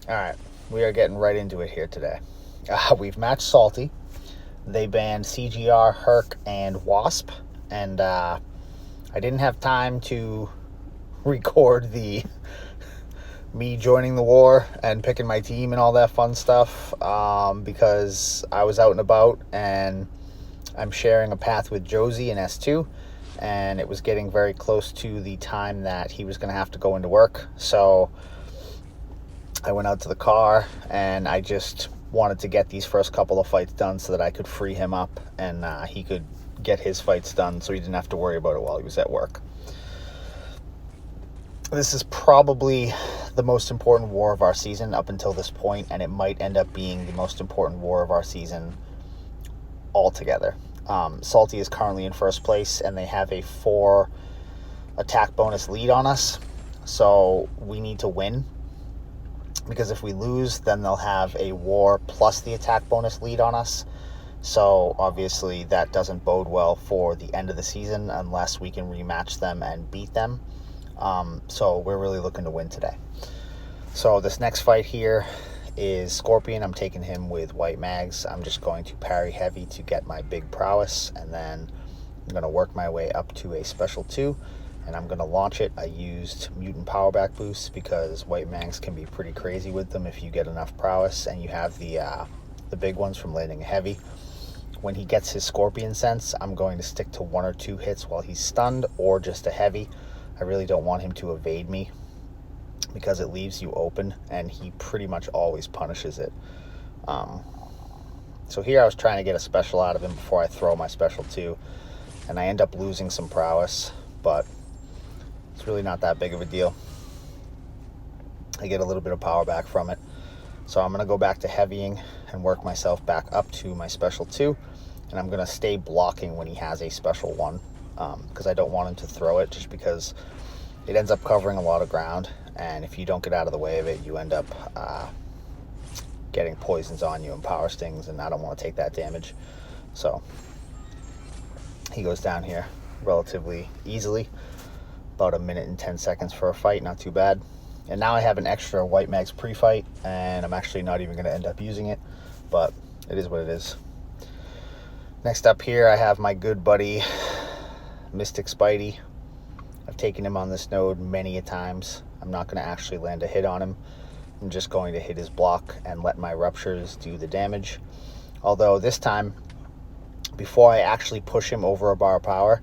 All right, we are getting right into it here today. We've matched Salty. They banned CGR, Herc, and Wasp, and I didn't have time to record the me joining the war and picking my team and all that fun stuff because I was out and about, and I'm sharing a path with Josie in S2, and it was getting very close to the time that he was going to have to go into work. So I went out to the car, and I just wanted to get these first couple of fights done so that I could free him up, and he could get his fights done so he didn't have to worry about it while he was at work. This is probably the most important war of our season up until this point, and it might end up being the most important war of our season altogether. Salty is currently in first place, and they have a 4 attack bonus lead on us, so we need to win, because if we lose, then they'll have a war plus the attack bonus lead on us. So obviously that doesn't bode well for the end of the season unless we can rematch them and beat them. So we're really looking to win today. So this next fight here is Scorpion. I'm taking him with white mags. I'm just going to parry heavy to get my big prowess, and then I'm going to work my way up to a special 2, and I'm going to launch it. I used mutant power back boosts because white mags can be pretty crazy with them if you get enough prowess and you have the big ones from landing heavy. When he gets his Scorpion sense, I'm going to stick to 1 or 2 hits while he's stunned, or just a heavy. I really don't want him to evade me because it leaves you open, and he pretty much always punishes it. So here I was trying to get a special out of him before I throw my special 2, and I end up losing some prowess, but it's really not that big of a deal. I get a little bit of power back from it. So I'm going to go back to heavying and work myself back up to my special 2, and I'm going to stay blocking when he has a special 1, because I don't want him to throw it, just because it ends up covering a lot of ground, and if you don't get out of the way of it, you end up getting poisons on you and power stings, and I don't want to take that damage. So he goes down here relatively easily, about 1 minute and 10 seconds for a fight, not too bad. And now I have an extra white mags pre-fight, and I'm actually not even going to end up using it, but it is what it is. Next up here, I have my good buddy Mystic Spidey. I've taken him on this node many a times. I'm not going to actually land a hit on him. I'm just going to hit his block and let my ruptures do the damage. Although this time, before I actually push him over a bar of power,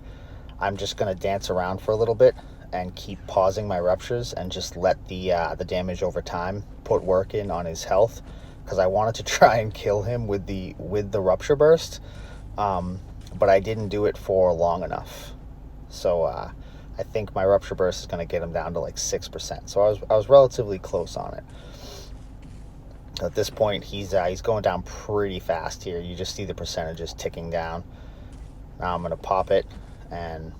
I'm just going to dance around for a little bit and keep pausing my ruptures and just let the damage over time put work in on his health, because I wanted to try and kill him with the rupture burst, but I didn't do it for long enough. So I think my rupture burst is going to get him down to like 6%. So I was relatively close on it. At this point, he's going down pretty fast here. You just see the percentages ticking down. Now I'm going to pop it, and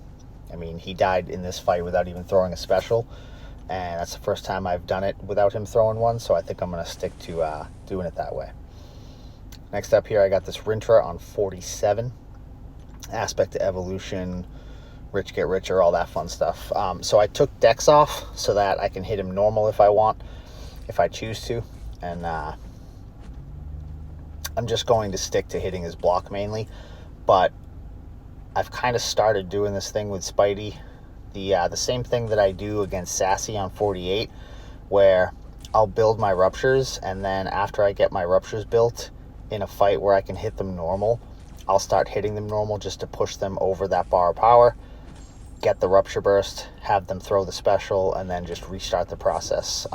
I mean, he died in this fight without even throwing a special, and that's the first time I've done it without him throwing one, so I think I'm going to stick to doing it that way. Next up here, I got this Rintrah on 47. Aspect to evolution, rich get richer, all that fun stuff. So I took Dex off so that I can hit him normal if I want, if I choose to, and I'm just going to stick to hitting his block mainly, but I've kind of started doing this thing with Spidey, the same thing that I do against Sassy on 48, where I'll build my ruptures, and then after I get my ruptures built in a fight where I can hit them normal, I'll start hitting them normal just to push them over that bar of power, get the rupture burst, have them throw the special, and then just restart the process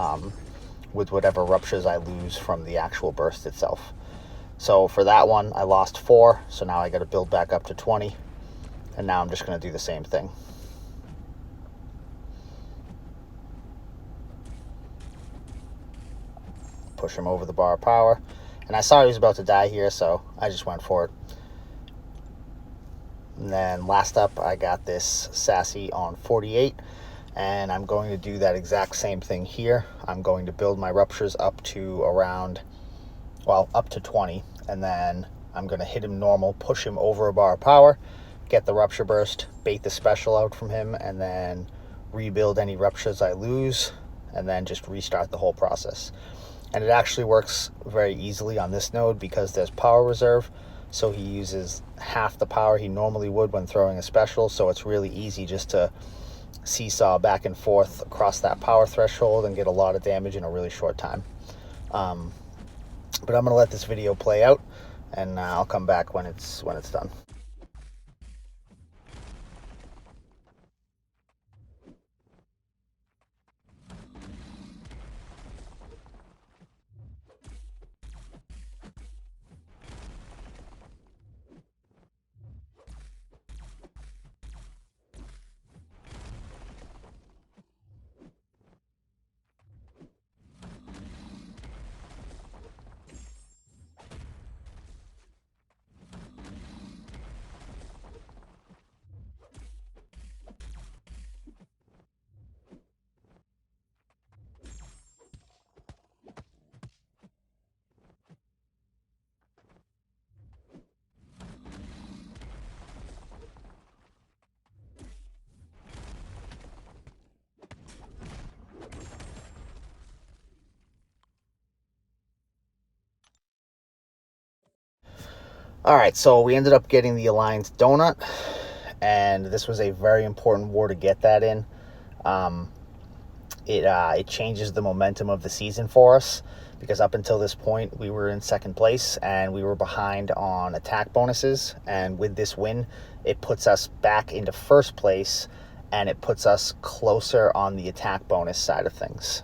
with whatever ruptures I lose from the actual burst itself. So for that one, I lost 4, so now I got to build back up to 20. And now I'm just going to do the same thing. Push him over the bar of power. And I saw he was about to die here, so I just went for it. And then last up, I got this Sassy on 48. And I'm going to do that exact same thing here. I'm going to build my ruptures up to around, well, up to 20. And then I'm going to hit him normal, push him over a bar of power, get the rupture burst, bait the special out from him, and then rebuild any ruptures I lose, and then just restart the whole process. And it actually works very easily on this node because there's power reserve. So he uses half the power he normally would when throwing a special. So it's really easy just to seesaw back and forth across that power threshold and get a lot of damage in a really short time. But I'm going to let this video play out, and I'll come back when it's done. All right, so we ended up getting the Alliance donut, and this was a very important war to get that in. It changes the momentum of the season for us, because up until this point we were in second place and we were behind on attack bonuses, and with this win it puts us back into first place and it puts us closer on the attack bonus side of things.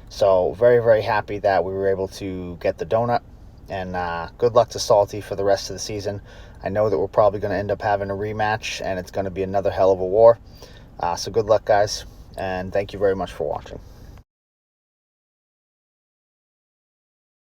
So very, very happy that we were able to get the donut. And good luck to Salty for the rest of the season. I know that we're probably going to end up having a rematch, and it's going to be another hell of a war. So good luck, guys, and thank you very much for watching.